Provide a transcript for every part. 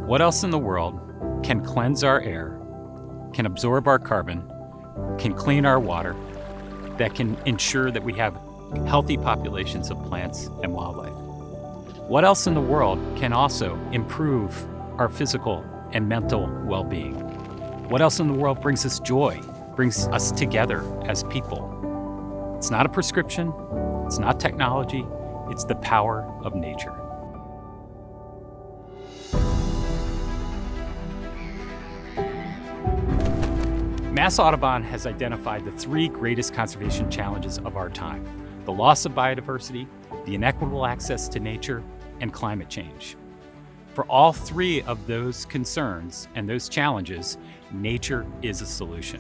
What else in the world can cleanse our air, can absorb our carbon, can clean our water, that can ensure that we have healthy populations of plants and wildlife? What else in the world can also improve our physical and mental well-being? What else in the world brings us joy, brings us together as people? It's not a prescription, it's not technology, it's the power of nature. Mass Audubon has identified the three greatest conservation challenges of our time: the loss of biodiversity, the inequitable access to nature, and climate change. For all three of those concerns and those challenges, nature is a solution.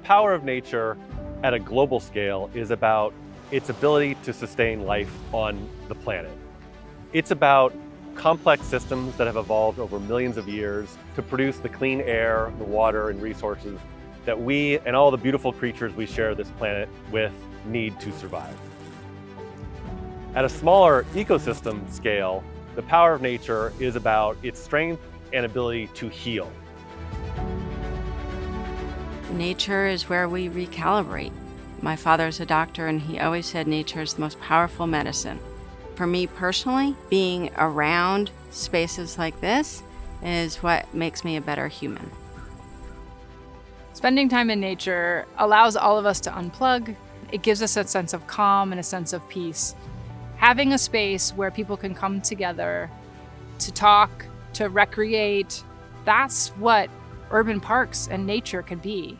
The power of nature at a global scale is about its ability to sustain life on the planet. It's about complex systems that have evolved over millions of years to produce the clean air, the water, and resources that we and all the beautiful creatures we share this planet with need to survive. At a smaller ecosystem scale, the power of nature is about its strength and ability to heal. Nature is where we recalibrate. My father's a doctor, and he always said nature is the most powerful medicine. For me personally, being around spaces like this is what makes me a better human. Spending time in nature allows all of us to unplug. It gives us a sense of calm and a sense of peace. Having a space where people can come together to talk, to recreate, that's what urban parks and nature can be.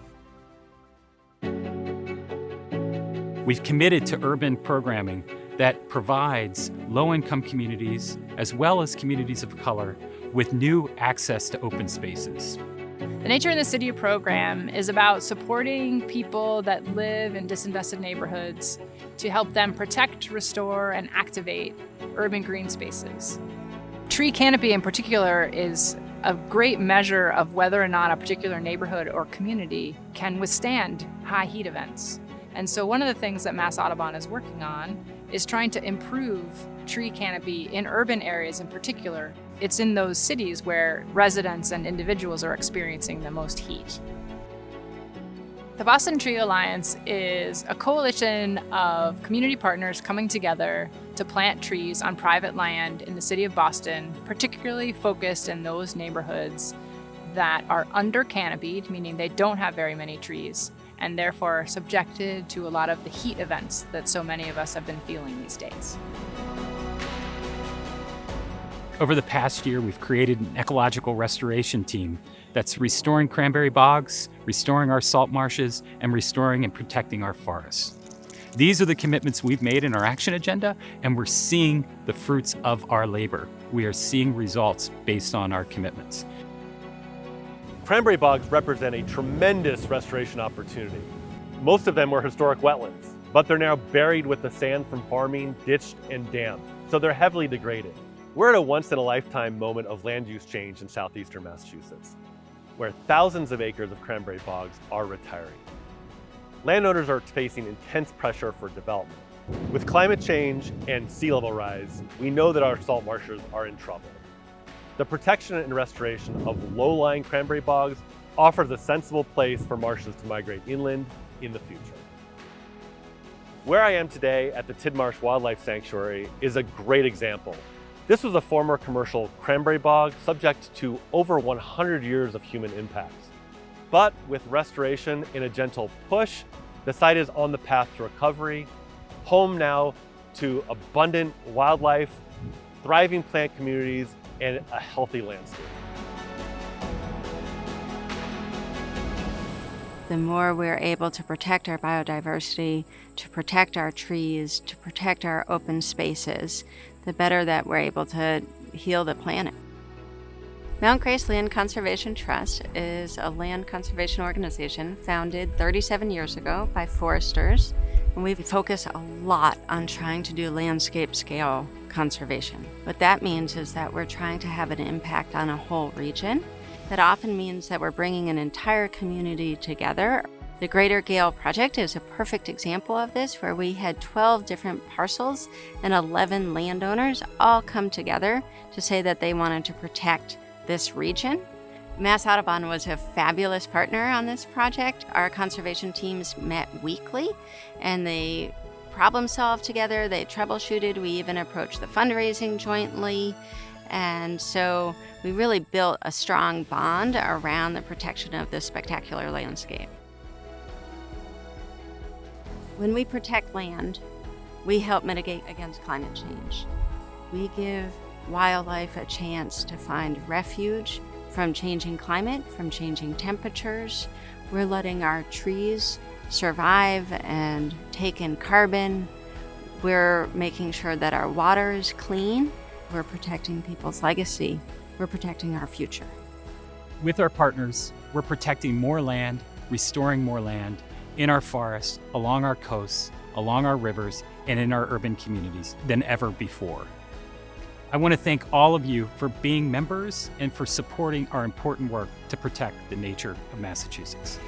We've committed to urban programming that provides low-income communities, as well as communities of color, with new access to open spaces. The Nature in the City program is about supporting people that live in disinvested neighborhoods to help them protect, restore, and activate urban green spaces. Tree canopy in particular is a great measure of whether or not a particular neighborhood or community can withstand high heat events. And so one of the things that Mass Audubon is working on is trying to improve tree canopy in urban areas in particular. It's in those cities where residents and individuals are experiencing the most heat. The Boston Tree Alliance is a coalition of community partners coming together to plant trees on private land in the city of Boston, particularly focused in those neighborhoods that are under canopied, meaning they don't have very many trees, and therefore subjected to a lot of the heat events that so many of us have been feeling these days. Over the past year, we've created an ecological restoration team that's restoring cranberry bogs, restoring our salt marshes, and restoring and protecting our forests. These are the commitments we've made in our action agenda, and we're seeing the fruits of our labor. We are seeing results based on our commitments. Cranberry bogs represent a tremendous restoration opportunity. Most of them were historic wetlands, but they're now buried with the sand from farming, ditched, and dammed, so they're heavily degraded. We're at a once-in-a-lifetime moment of land use change in southeastern Massachusetts, where thousands of acres of cranberry bogs are retiring. Landowners are facing intense pressure for development. With climate change and sea level rise, we know that our salt marshes are in trouble. The protection and restoration of low-lying cranberry bogs offers a sensible place for marshes to migrate inland in the future. Where I am today at the Tidmarsh Wildlife Sanctuary is a great example. This was a former commercial cranberry bog subject to over 100 years of human impacts. But with restoration and a gentle push, the site is on the path to recovery, home now to abundant wildlife, thriving plant communities, and a healthy landscape. The more we're able to protect our biodiversity, to protect our trees, to protect our open spaces, the better that we're able to heal the planet. Mount Grace Land Conservation Trust is a land conservation organization founded 37 years ago by foresters, and we focus a lot on trying to do landscape scale conservation. What that means is that we're trying to have an impact on a whole region. That often means that we're bringing an entire community together. The Greater Gale Project is a perfect example of this, where we had 12 different parcels and 11 landowners all come together to say that they wanted to protect this region. Mass Audubon was a fabulous partner on this project. Our conservation teams met weekly and they problem solved together, they troubleshooted, we even approached the fundraising jointly. And so we really built a strong bond around the protection of this spectacular landscape. When we protect land, we help mitigate against climate change. We give wildlife a chance to find refuge from changing climate, from changing temperatures. We're letting our trees survive and take in carbon. We're making sure that our water is clean. We're protecting people's legacy. We're protecting our future. With our partners, we're protecting more land, restoring more land in our forests, along our coasts, along our rivers, and in our urban communities than ever before. I want to thank all of you for being members and for supporting our important work to protect the nature of Massachusetts.